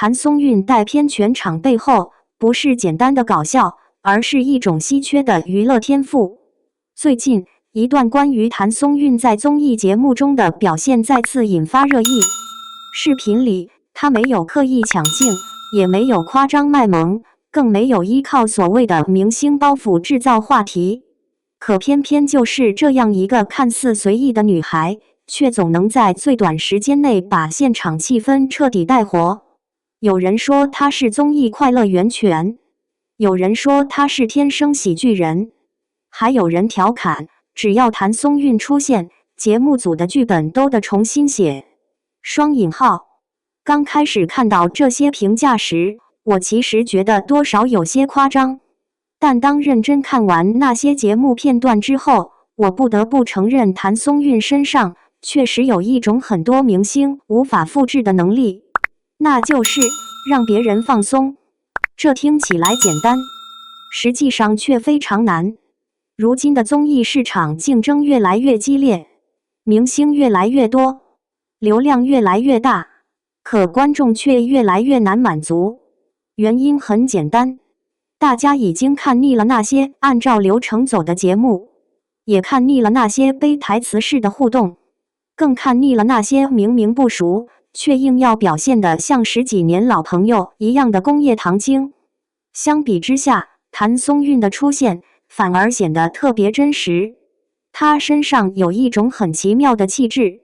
谭松韵带偏全场背后，不是简单的搞笑，而是一种稀缺的娱乐天赋。最近，一段关于谭松韵在综艺节目中的表现再次引发热议。视频里，她没有刻意抢镜，也没有夸张卖萌，更没有依靠所谓的明星包袱制造话题。可偏偏就是这样一个看似随意的女孩，却总能在最短时间内把现场气氛彻底带活。有人说她是综艺快乐源泉，有人说她是天生喜剧人，还有人调侃，只要谭松韵出现，节目组的剧本都得重新写。双引号。刚开始看到这些评价时，我其实觉得多少有些夸张，但当认真看完那些节目片段之后，我不得不承认谭松韵身上确实有一种很多明星无法复制的能力，那就是让别人放松。这听起来简单，实际上却非常难。如今的综艺市场竞争越来越激烈，明星越来越多，流量越来越大，可观众却越来越难满足。原因很简单，大家已经看腻了那些按照流程走的节目，也看腻了那些背台词式的互动，更看腻了那些明明不熟却硬要表现得像十几年老朋友一样的工业糖精。相比之下，谭松韵的出现反而显得特别真实。她身上有一种很奇妙的气质，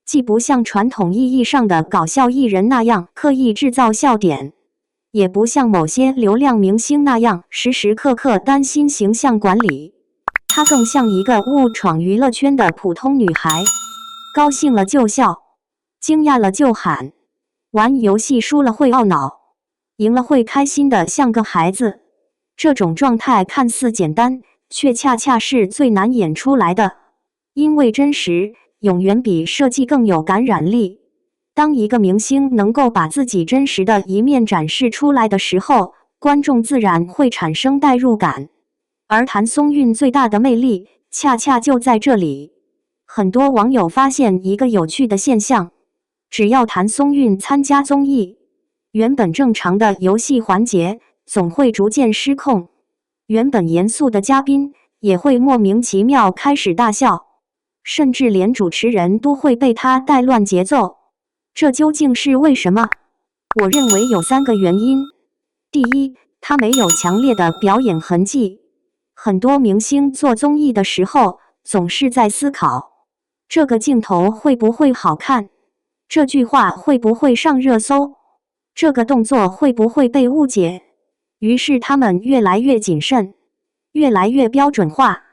既不像传统意义上的搞笑艺人那样刻意制造笑点，也不像某些流量明星那样时时刻刻担心形象管理。她更像一个误闯娱乐圈的普通女孩，高兴了就笑，惊讶了就喊，玩游戏输了会懊恼，赢了会开心的像个孩子。这种状态看似简单，却恰恰是最难演出来的，因为真实永远比设计更有感染力。当一个明星能够把自己真实的一面展示出来的时候，观众自然会产生代入感。而谭松韵最大的魅力恰恰就在这里。很多网友发现一个有趣的现象，只要谭松韵参加综艺，原本正常的游戏环节总会逐渐失控，原本严肃的嘉宾也会莫名其妙开始大笑，甚至连主持人都会被他带乱节奏。这究竟是为什么？我认为有3个原因。第一，他没有强烈的表演痕迹。很多明星做综艺的时候，总是在思考，这个镜头会不会好看？这句话会不会上热搜？这个动作会不会被误解？于是他们越来越谨慎，越来越标准化，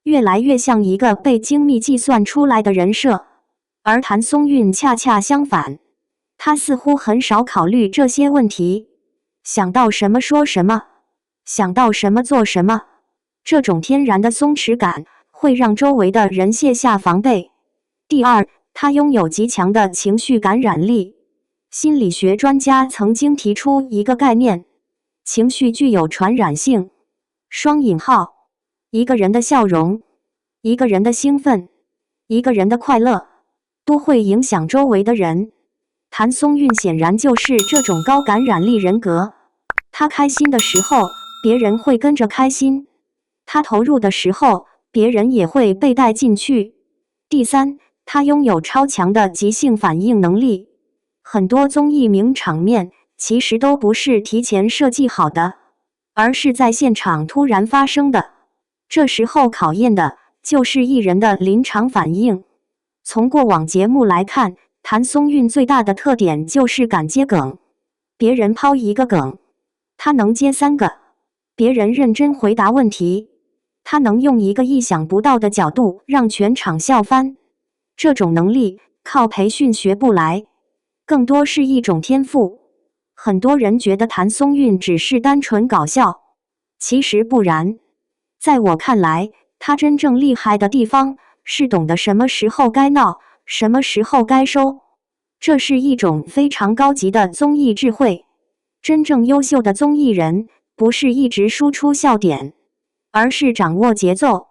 越来越像一个被精密计算出来的人设。而谭松韵恰恰相反，她似乎很少考虑这些问题，想到什么说什么，想到什么做什么。这种天然的松弛感会让周围的人卸下防备。第二，她拥有极强的情绪感染力。心理学专家曾经提出一个概念，情绪具有传染性。双引号，一个人的笑容，一个人的兴奋，一个人的快乐，都会影响周围的人。谭松韵显然就是这种高感染力人格。她开心的时候，别人会跟着开心；她投入的时候，别人也会被带进去。第三，她拥有超强的即兴反应能力。很多综艺名场面其实都不是提前设计好的，而是在现场突然发生的。这时候考验的就是艺人的临场反应。从过往节目来看，谭松韵最大的特点就是敢接梗。别人抛一个梗，他能接3个；别人认真回答问题，他能用一个意想不到的角度让全场笑翻。这种能力靠培训学不来，更多是一种天赋。很多人觉得谭松韵只是单纯搞笑，其实不然。在我看来，她真正厉害的地方是懂得什么时候该闹，什么时候该收。这是一种非常高级的综艺智慧。真正优秀的综艺人不是一直输出笑点，而是掌握节奏，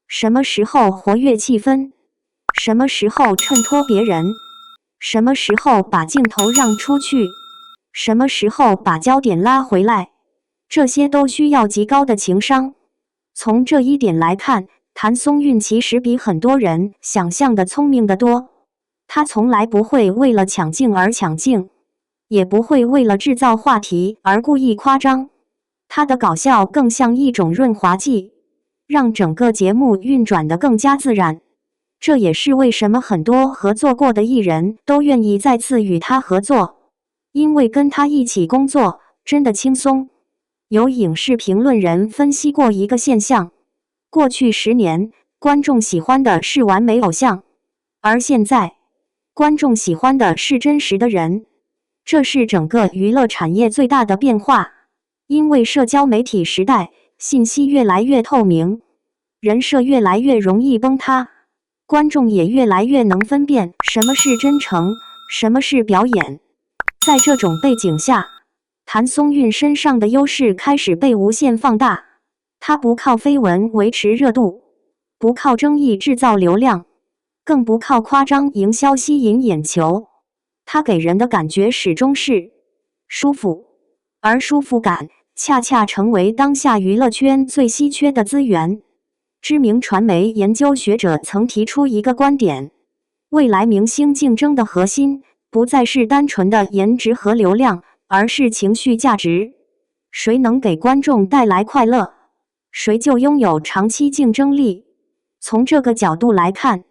什么时候活跃气氛，什么时候衬托别人，什么时候把镜头让出去。什么时候把焦点拉回来，这些都需要极高的情商。从这一点来看，谭松韵其实比很多人想象的聪明得多。他从来不会为了抢镜而抢镜，也不会为了制造话题而故意夸张。他的搞笑更像一种润滑剂，让整个节目运转得更加自然。这也是为什么很多合作过的艺人都愿意再次与他合作，因为跟他一起工作真的轻松。有影视评论人分析过一个现象，过去10年，观众喜欢的是完美偶像，而现在，观众喜欢的是真实的人。这是整个娱乐产业最大的变化，因为社交媒体时代，信息越来越透明，人设越来越容易崩塌，观众也越来越能分辨什么是真诚，什么是表演。在这种背景下，谭松韵身上的优势开始被无限放大。她不靠绯闻维持热度，不靠争议制造流量，更不靠夸张营销吸引眼球。她给人的感觉始终是舒服，而舒服感恰恰成为当下娱乐圈最稀缺的资源。知名传媒研究学者曾提出一个观点：未来明星竞争的核心不再是单纯的颜值和流量，而是情绪价值。谁能给观众带来快乐，谁就拥有长期竞争力。从这个角度来看，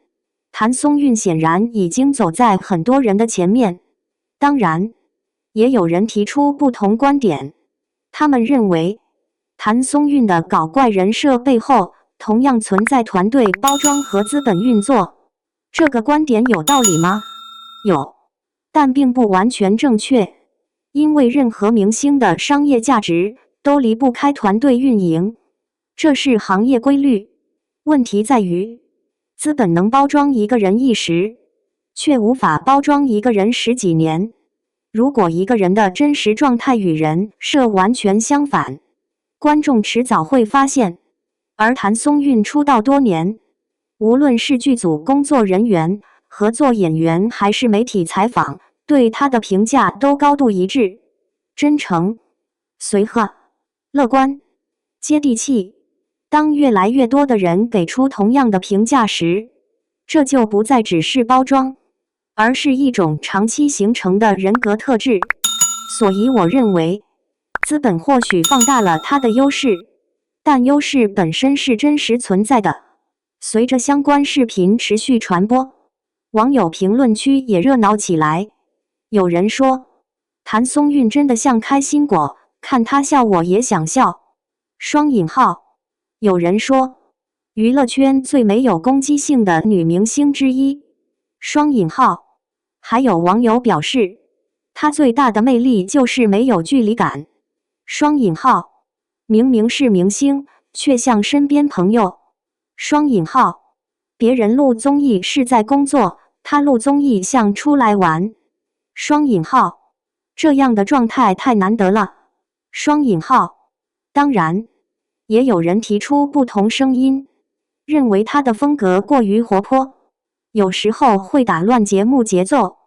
谭松韵显然已经走在很多人的前面。当然，也有人提出不同观点，他们认为谭松韵的搞怪人设背后同样存在团队包装和资本运作。这个观点有道理吗？有，但并不完全正确，因为任何明星的商业价值都离不开团队运营，这是行业规律。问题在于，资本能包装一个人一时，却无法包装一个人10几年。如果一个人的真实状态与人设完全相反，观众迟早会发现。而谭松韵出道多年，无论是剧组工作人员、合作演员还是媒体采访，对她的评价都高度一致：真诚、随和、乐观、接地气。当越来越多的人给出同样的评价时，这就不再只是包装，而是一种长期形成的人格特质。所以我认为，资本或许放大了它的优势，但优势本身是真实存在的。随着相关视频持续传播，网友评论区也热闹起来。有人说，谭松韵真的像开心果，看她笑我也想笑。双引号。有人说，娱乐圈最没有攻击性的女明星之一。双引号。还有网友表示，她最大的魅力就是没有距离感。双引号。明明是明星，却像身边朋友。双引号。别人录综艺是在工作，她录综艺像出来玩。双引号。这样的状态太难得了。双引号。当然，也有人提出不同声音，认为她的风格过于活泼，有时候会打乱节目节奏。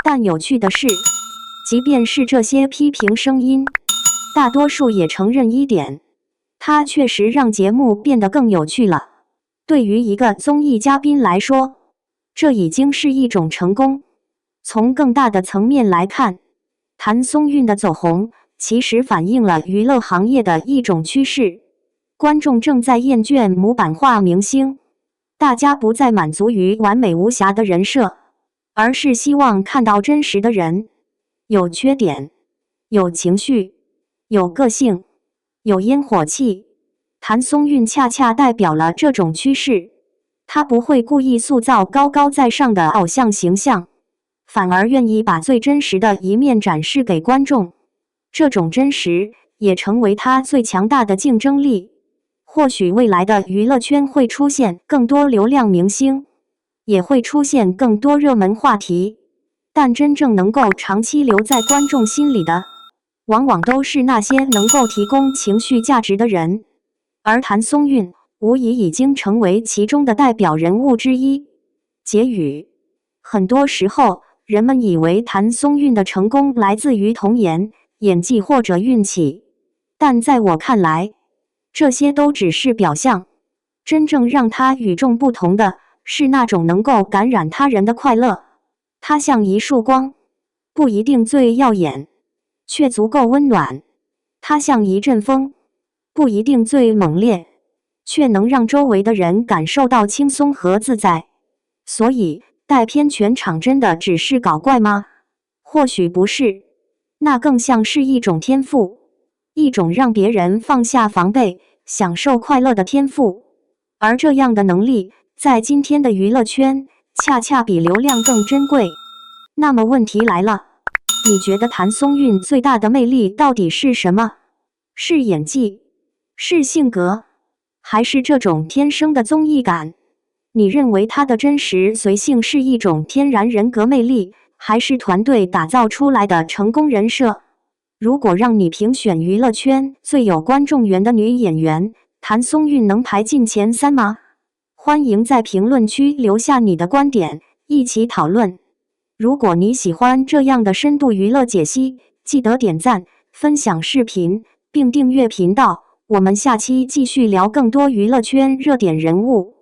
但有趣的是，即便是这些批评声音，大多数也承认一点，她确实让节目变得更有趣了。对于一个综艺嘉宾来说，这已经是一种成功。从更大的层面来看，谭松韵的走红其实反映了娱乐行业的一种趋势。观众正在厌倦模板化明星，大家不再满足于完美无瑕的人设，而是希望看到真实的人，有缺点，有情绪，有个性，有烟火气。谭松韵恰恰代表了这种趋势，她不会故意塑造高高在上的偶像形象，反而愿意把最真实的一面展示给观众。这种真实也成为她最强大的竞争力。或许未来的娱乐圈会出现更多流量明星，也会出现更多热门话题，但真正能够长期留在观众心里的，往往都是那些能够提供情绪价值的人。而谭松韵无疑已经成为其中的代表人物之一。结语：很多时候，人们以为谭松韵的成功来自于童颜、演技或者运气，但在我看来，这些都只是表象。真正让她与众不同的是那种能够感染他人的快乐。她像一束光，不一定最耀眼，却足够温暖；她像一阵风，不一定最猛烈，却能让周围的人感受到轻松和自在。所以，带偏全场真的只是搞怪吗？或许不是，那更像是一种天赋，一种让别人放下防备、享受快乐的天赋。而这样的能力，在今天的娱乐圈，恰恰比流量更珍贵。那么问题来了，你觉得谭松韵最大的魅力到底是什么？是演技？是性格？还是这种天生的综艺感？你认为她的真实随性是一种天然人格魅力，还是团队打造出来的成功人设？如果让你评选娱乐圈最有观众缘的女演员，谭松韵能排进前3吗？欢迎在评论区留下你的观点，一起讨论。如果你喜欢这样的深度娱乐解析，记得点赞、分享视频，并订阅频道。我们下期继续聊更多娱乐圈热点人物。